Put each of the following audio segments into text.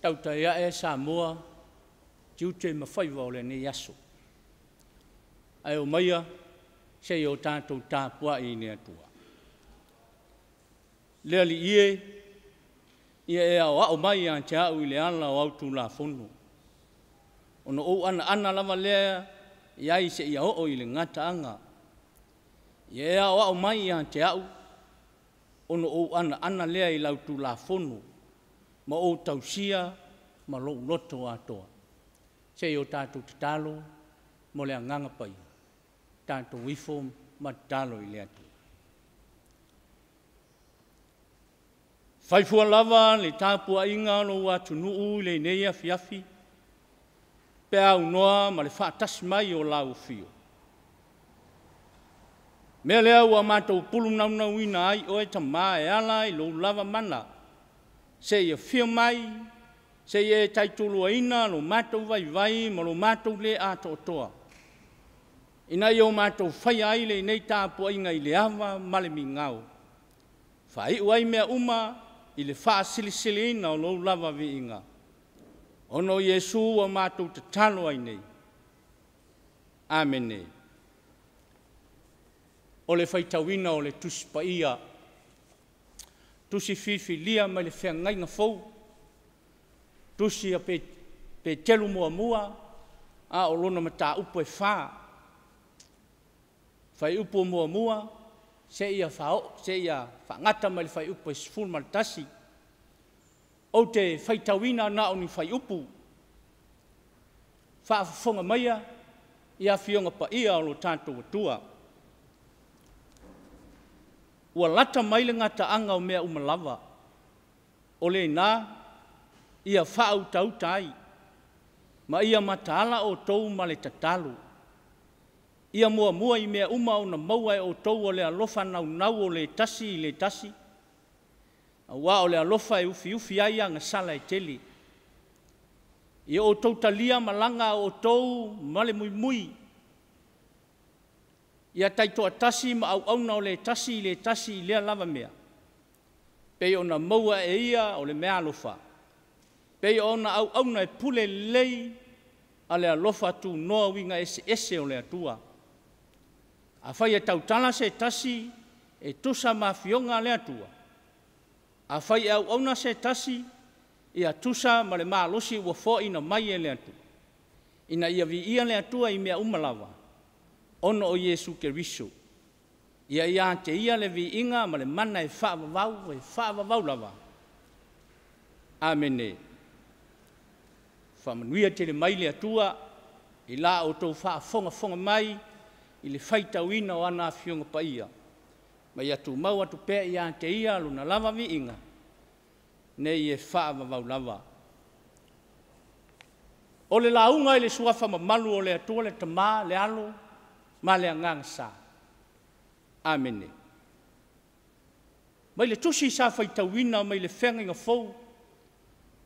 Tapuaiga Samoa Tiute mawhaiwa o le ne yaso. Ai o maia se o tātou Tapuaiga ne atua. Lea li ia e au mai a te au i le ala o autu la fono. Ono o ana lava lea iai se ia o i le ngata anga. Ia e au mai a te au ono o ana lea i lautu la fono. Ma o tausia ma lo loto atoa. Se o tātou te talo mo le anganga pai. Tātou wifo ma talo i le atu. Faifua lava le Tapuaiga lo atu nuu le nei Afiafi. Pe au noa ma le whaatasi mai o lau fio. Mea lea ua mātou pulu naunau ina ai o e tamā e ala i lo lava mana. Se ia fio mai, se ia taitulu ina lo mātou vai ma lo mātou le ato toa. Ina i o mātou whai ai le nei Tapuaiga i le awa ma le mingau. Whai uai mea uma i le wha silisili ina o lo lava vi inga. Ono Yesu o mātou te talo ai nei. Amene. O le whaitawina o le tusi paia. Tusi fifi lia mai le whea ngainga fau. Tusi a pe telu mua a o lona mata upo e wha. Whai upo mua se ia whangata mai le whai upo e sifuru maltasi. O te whaitawina na o ni whai upu. Whaafonga maia, ia whionga pa ia o lo tātou atua. Ua lata mai le ngata anga o mea umalawa. O le nā, ia whaauta ai. Ma ia mataala o tou ma le tatalu. Ia mua i mea uma o na maua e o tou o le alofa nau o le tasi. Wa o le alofa e ufi ai anga sala e teli. Ia o tou talia malanga o tou male mui. Ia taitoa tasi ma au na o le tasi lea lava mea. Pei o na maua e ia o le mea alofa. Pei o na au na e pule lei a le alofa tu noa winga ese o le atua. A whai e tautala se tasi e tusa mafionga le atua. A whai au na se tasi ia tusa ma le maalosi ua fo ina mai e le atua. Ina ia vi ia le atua i mea umalawa. Ono o Yesu Keriso. Ia te ia le vi inga ma le mana e whaavavau lava. Amene. Whamanuia te le mai le atua i la o tau whaafonga mai i le whaitawina o ana whionga paia. Mai atu mau atu pēa ia te ia luna lava vi inga. Nei e whaavavau lava. O le launga i le suafa mamalu o le atua le tamā le alo ma le anganga sa. Amene. Mai le tusi sa whaitawina mai le whenga inga fau.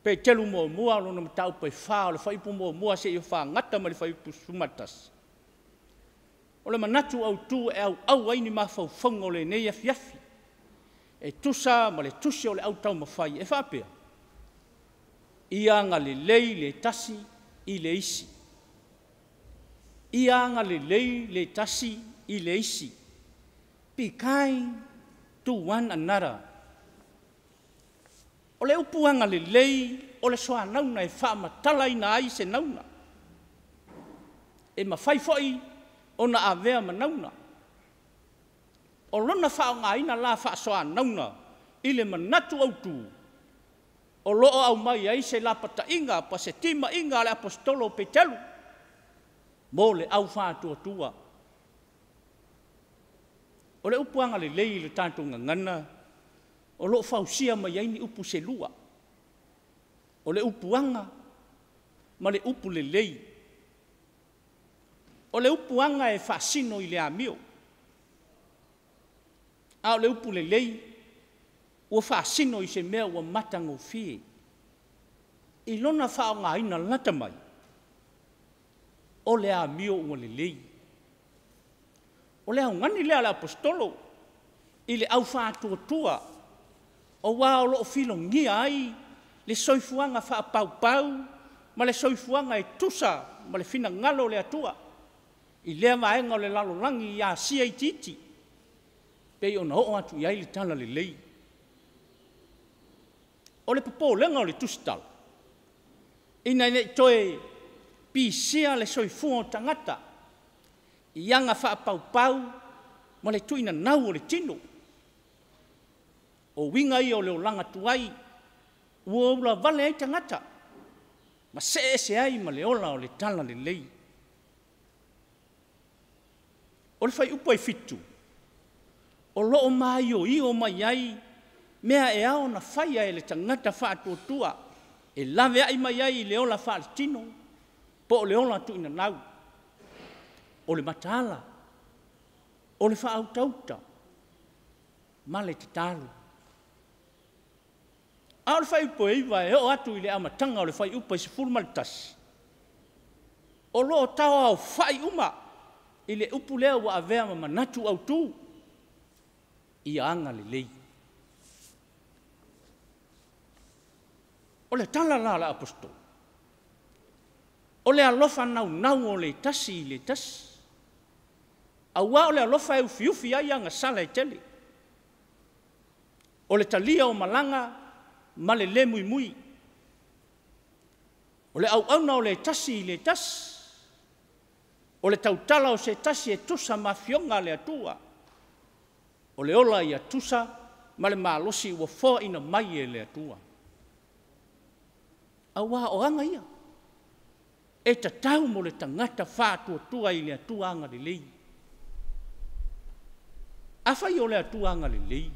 Pe telu mua lona matau pai wha o le whaipu mua se i wha ngata ma le whaipu sumatas. O le manatu au tu e au aini mawhauwhanga o le nei Afiafi. E tusa ma le tusi o le au tau mawhai e whapea. Ia nga le lei le tasi i le isi. Ia nga le lei le tasi i le isi. Be kind to one another. O le upuanga le lei o le soa nauna e whaamatala ina ai se nauna. E mawhai foi o na avea manauna. O lona whaonga ina la whaasoa nauna i le manatu autu. O loo au mai ai se lapata inga pa se tima inga le apostolo petelu. Mo le au whaatua tua. O le upuanga le lei le tātou ngangana. O lo fausia mai aini upu se lua. O le upuanga ma le upu le lei. O le upuanga e fasino i le amio. A o le upu le lei ua fasino i se mea ua matango fie. I lona whaonga ina lata mai. O le amio ua le lei. O le haungani lea le apostolo i le au whaatua tua. O wā o loo filo ngia ai le soifuanga whaapau-pau, ma le soifuanga e tusa, ma le fina ngalo le atua, i lea maenga o le lalolangi i a sia i titi, pei ona o atu i aile tala le lei. O le papo lenga o le tusitala, ina ine toe pisia le soifuanga o tangata, i anga whaapau-pau, ma le tuina nau o le tino. O winga i o le olanga tuai, ua ula vale ai tangata, ma se ai ma le ola o le tala le lei. O le fai upo e fitu, o loo mai o i o mai ai, mea e ao na fai ai le tangata whaatuatua, e lave ai mai ai le ola whaalitino, po o le ola tuina nau, o le matala, o le whaautauta, ma le tatalu. A le fai upo e iwa e o atu i le amatanga o le fai upo e se fulmalitasi. O loo tau au fai uma, i le upu lea wa avea ma manatu au tu, i anga le lei. O le tala la la apostol. O le alofa nau o le tasi i le tasi. Aua o le alofa e ufi ai anga sala e tele. O le talia o malanga, ma le le mui. O le au o le tasi i le tasi. O le tautala o se tasi e tusa mafionga le atua. O le ola i atusa, ma le malosi ua fo ina mai e le atua. Aua o anga ia. E tatau mo le tangata whātua i le atua anga le lei. Awhai o le atua anga le lei.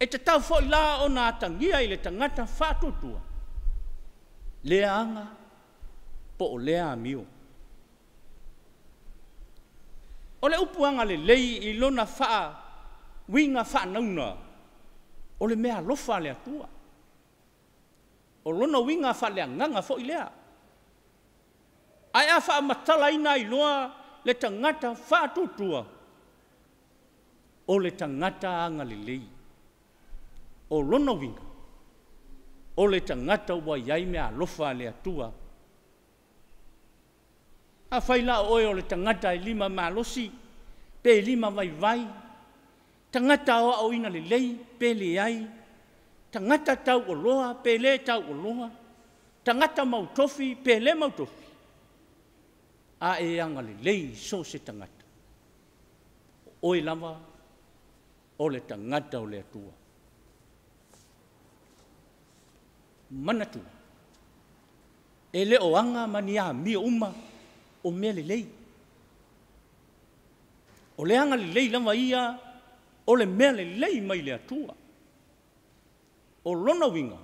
E tatau fo i la o nā tangia i le tangata whātua. Lea anga, po o lea amio. O le upuanga le lei i lona winga nauna, o le mea lofa le atua. O lona winga le anganga fo i lea. Ai a matala ina i loa le tangata whātua. O le tangata anga le lei. O lona winga. O le tangata ua iai mea lofa le atua. A whaila oe o le tangata e 5 malosi, pe 5 vai. Tangata o au ina le lei, pe le ai. Tangata tau o loa, pe le tau o loa. Tangata mau tofi, pe le mau tofi. A e anga le lei so se tangata. Oe lava, o le tangata o le atua. Manatua. E le o anga mani a mia uma, o mea le lei. O le anga le lei lama ia, o le mea le lei mai le atua. O lona winga,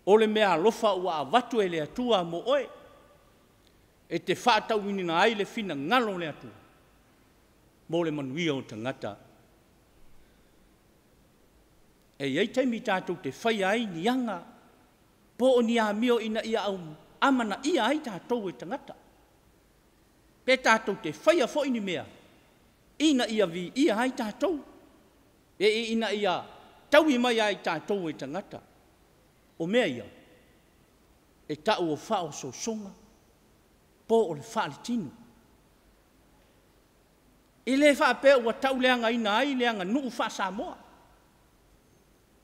o le mea alofa ua avatu e le atua mo oe, e te whaatau ini na ai le fina ngalo le atua, mo le manuia o tangata. E iei taimi tātou te whai ai ni anga, po o ni a mio ina ia au amana ia ai tātou e tangata. Pe tātou te whaia fo ini mea, ina ia vi ia ai tātou, e ina ia tau i mai ai tātou e tangata. O mea ia, e tau o whao so songa, po o le whaali tinu. I le whaapea ua tau leanga ina ai leanga nuu wha Samoa.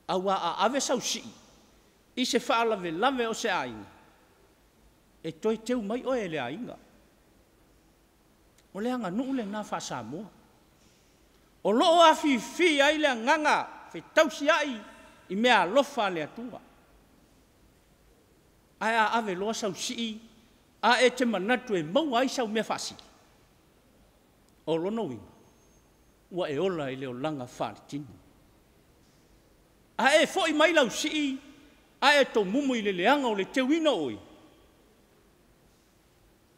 Aua a ave sau si, i se whaalave lave o se ainga. E toi teu mai oe le ainga. O leanga nuu le nga wha Samoa. O loo Afiafi ai le nganga, fe tausi ai, i mea lofa le atua. Ai a ave loa sau si, a e te manatu e mau ai sau mea whasi. O lono winga, ua e ola i leo langa whaari tinu. A e fo i mai lau si, a e to mumu i le leanga o le te wina oi.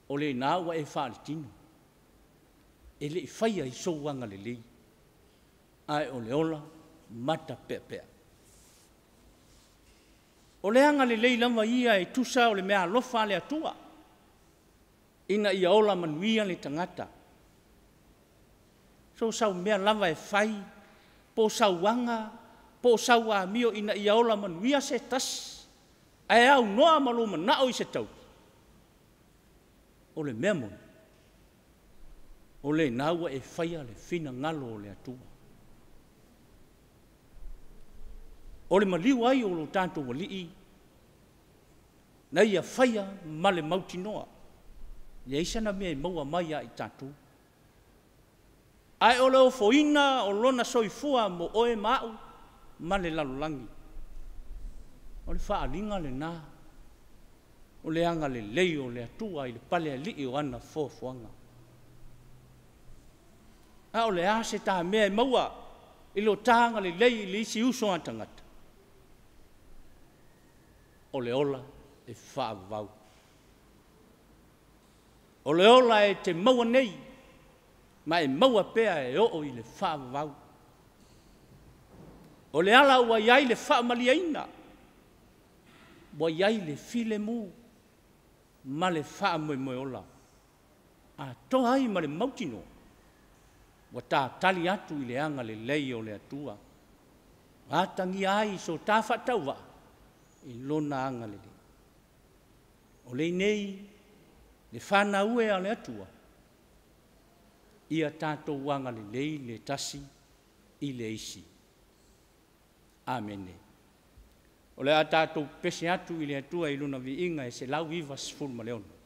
O le nā ua e whaari tinu. E le i whaia i souanga le lei. A e o le ola, mata pea. O le anga le lei lama ia e tusa o le mea lofa le atua. Ina ia ola manuia le tangata. So sau mea lava e whai, po sauanga, po sawa mio ina ia ola manuia se tas. Ai au noa malu manao i se tau. O le mea moni. O le naua e whaia le fina ngalo o le atua. O le maliu ai o lo tātou walii. Na ia whaia ma le mauti noa. Ia isana mea i maua mai a i tātou. Ai o leo foina o lona soifua mo oe mau ma le lalolangi. O le whaalinga le nā. O le anga le lei o le atua i le pale alii o ana fofuanga. Ai o le ase tā mea i maua i lo tāanga le lei i le isi uso atangata. O le ola e whaavau. O le ola e te maua nei. Ma e maua pea e o i le whaavau. O le ala ua iai le whaamaliaina. Ua iai le file mu. Ma le whaamoe ola. A toa ai ma le mautino. Ua tā tali atu i le anga le lei o le atua. A tangi ai so tā whatauwa. I lona anga le lei. O le nei. Le whana ue a le atua. Ia tātou wanga le lei, le tasi, i le isi. Amene. O le a tātou pese atu i le atua i luna vi inga e se lau iwa sifuru ma leona.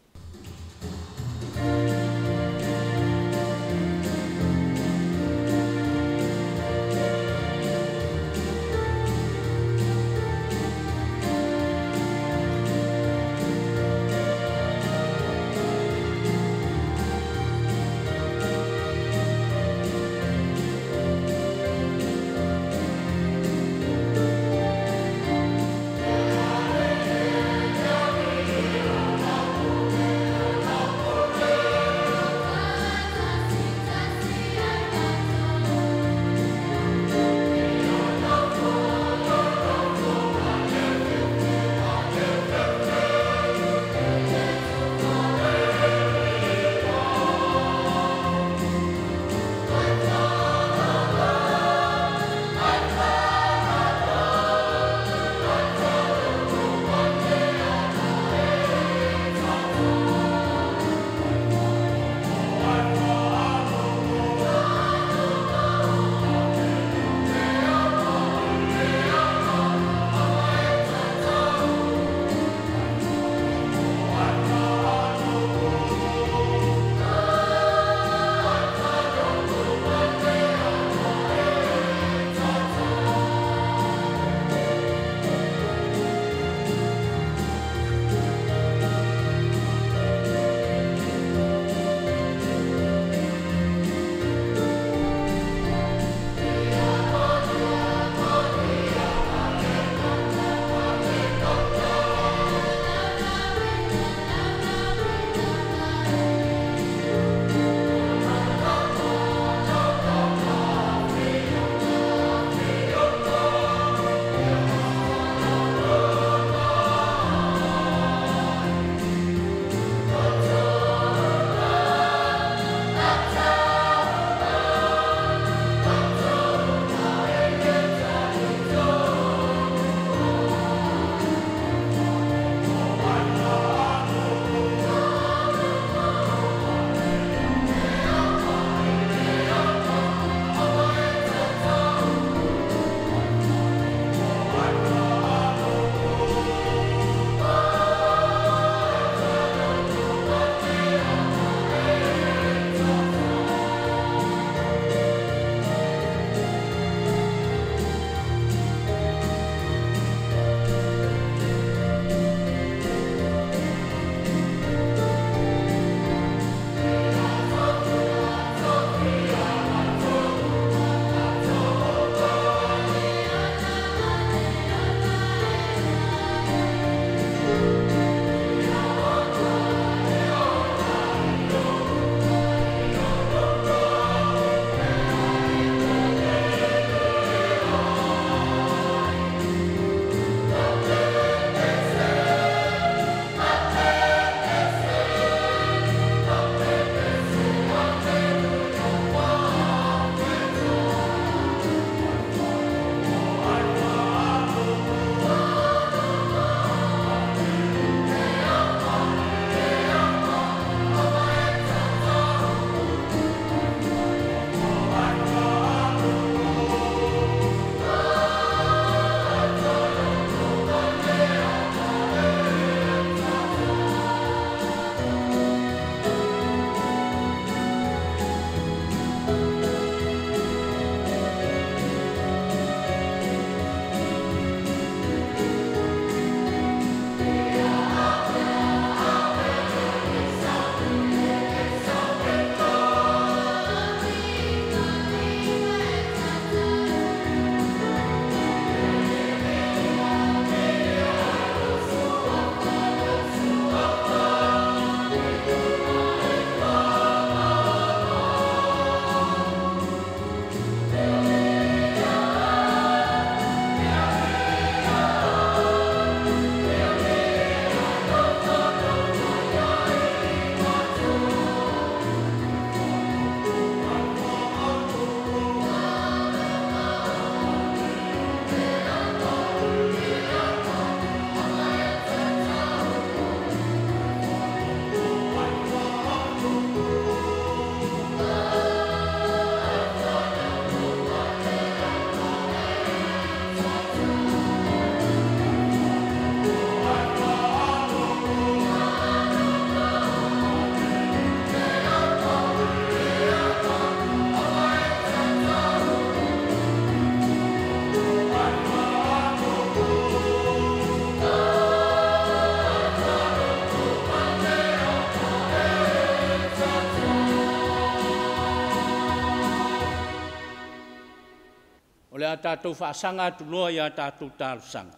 le tātou whaasanga atu loa ia tātou tālusanga.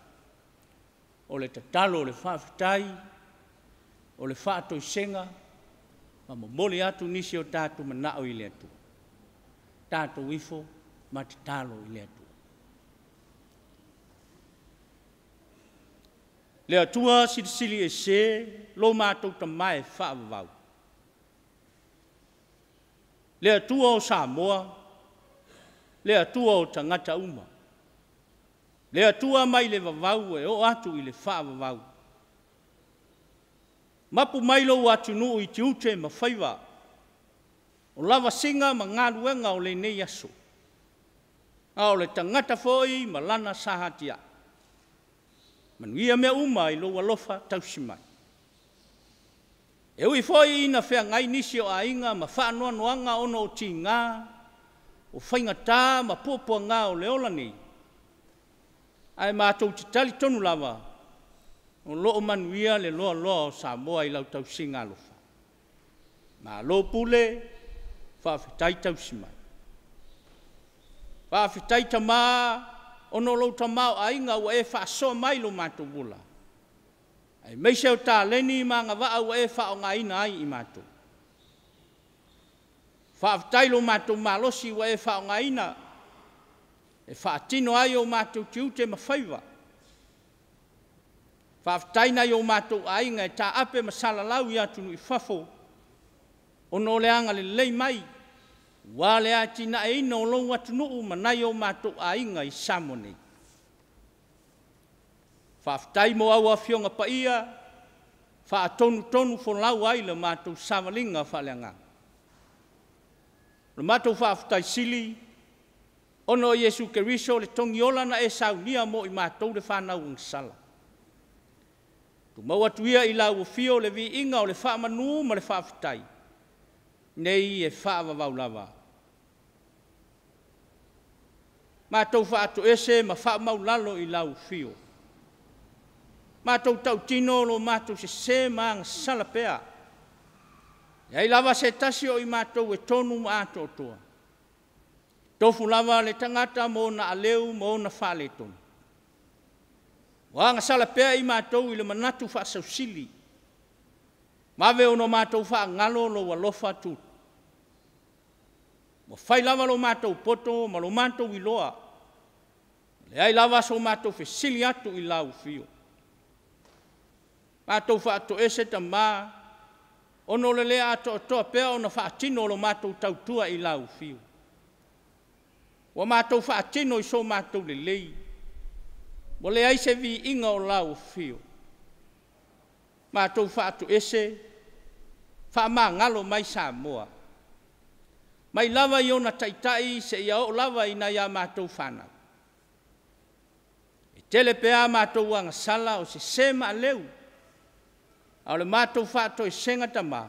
O le tatalo, o le whaafitai, o le whaatoi senga, ma mole atu nisi o tātou manao i le atu. Tātou ifo, ma te talo i le atu. Le atua silisili e se, lo mātou tamae whaavavau. Le atua o Samoa, le atua o tangata uma. Le atua mai le vavau e o atu i le whaavavau. Mapu mai lo atu nuu i te ute ma whaiva. O lava singa ma ngaruenga o le nei aso. A o le tangata foi ma lana sahatia. Manuia mea uma i lo walofa tausimai. E ui foi ina whea ngai nisi o ainga ma whaanoa noanga ono o ti ngā. O whaingata ma pōpua ngā o le ola nei. Ai mātou te tali tonu lava. O loo manuia le loa loa o Samoa i lau tau singa alofa. Ma lo pule, whawhitai tau simai. Whawhitai tamā, ono lo tamā o ainga ua e whaasoa mai lo mātou bula. Ai meise o tā leni ma ngā waa ua e whao ngā ina ai i mātou. Whawhitai lo mātou malosi ua e whao ngā ina. E whaatino ai o mātou tiute ma whaiva. Whawhitaina i o mātou ainga e tā ape ma salalau i atu nui whafo. Ono le anga le lei mai. Wā le ati na e ina o lou atu nuu ma nai o mātou ainga i Samone. Whawhitai mo au a fionga pa ia. Whaatonu tonu wholau ai le mātou savalinga whaleanga. Le mātou whawhitai sili. Ono Yesu Keriso le tongi ola na e saunia mo i mātou le whanau ng sala. Tu mau atu ia i lau o fio le vi inga o le whaamanu ma le whaafitai. Nei e whaavavau lava. Mātou whaatu ese ma whaamau lalo i lau fio. Mātou tau tino lo mātou se maanga sala pea. Iai lava se tasio i mātou e tonu ma ato toa. Tofu lava le tangata mo na aleu mo na whale tonu. Wanga sala pea i mātou i le manatu whaasau sili. Mawe ono mātou wha ngalo lo walofa tu. Mo whai lava lo mātou poto ma lo mātou i loa. Le ai lava so mātou fe sili atu i lau fio. Mātou wha ato ese ta mā. Ono le lea ato toa pea ono wha atino lo mātou tautua i lau fio. Wa mātou whaatino i so mātou le lei. Mo le ai se vi inga o lau fio. Mātou whaatu ese. Whaama ngalo mai Samoa. Mai lava i ona taitai se ia o lava i na ia mātou whanau. E tele pea mātou anga sala o se sema leu. A le mātou whaato i senga tama.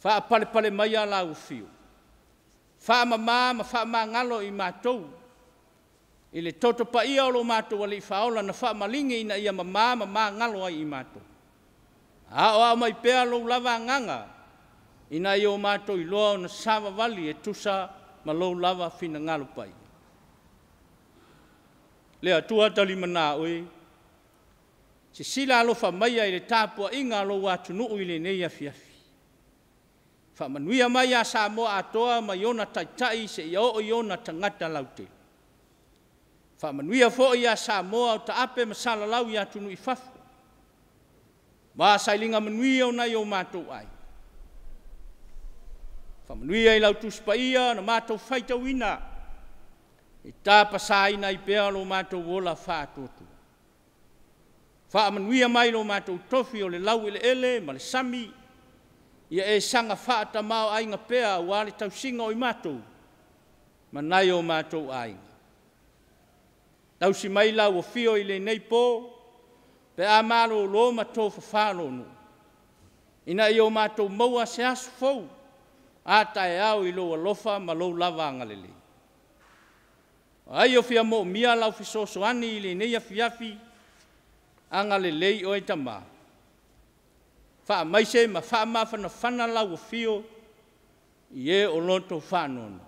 Wha pale pale mai a lau fio. Whaama ma whaama ngalo i mātou. I le toto pa ia o lo mātou ali whaola na whaama lingi ina ia ma ngalo ai i mātou. A o mai pea lo lava nganga. Ina i o mātou i loa na sawa wali e tusa ma lo lava fina ngalo pai. Lea tua tali mana oi. Se sila alofa mai ai le Tapuaiga lo atu nuu i le nei Afiafi. Whamanuia mai a Samoa atoa ma iona taitai se ia o iona tangata laute. Whamanuia fo i a Samoa o ta ape masala lau i atu nui whafu. Ma sailinga manuia o nai o mātou ai. Whamanuia i lau tuspaia na mātou whaitau ina. I tāpa sāina i pēa lo mātou wola whātotu. Whamanuia mai lo mātou Tofi o le lau ile ele ma le sami. Ia e sanga whaata mao ainga pea wale tau singa o i mātou. Ma nai o mātou ainga. Tau si mai lau o fio i le nei pō. Pe a maro lo ma tofa whalo nu. Ina i o mātou maua se asu fau. A tae au i lo alofa ma lo lava angalele. Ai o fia mo mia lau fisoso ani i le nei Afiafi. Angalele o e tama. Wha mai se ma wha mawhana whana lau o fio. I e o lonto whanono.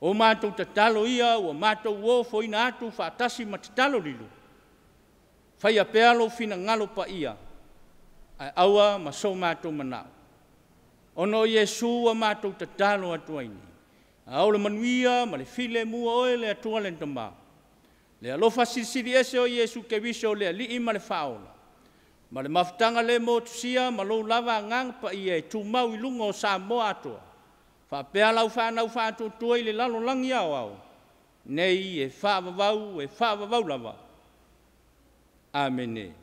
O mātou te talo ia, o mātou o fo ina atu whaatasi ma te talo lilu. Whai a pealo fina ngalo pa ia, ai aua ma so mātou manao. Ono Yesu a mātou te talo atua ini. A ole manuia, ma le file mua oe le atua le ntamau. Le alofa sisiri ese o Yesu ke viso le li ima le faola. Ma le mafutanga le mo tusia, ma lo lava ngang pa ia e tu mau ilunga o Samoa atua. Whapea lau whanau whātua tuai le lalo langi au au. Nei e whaavavau lava. Amene.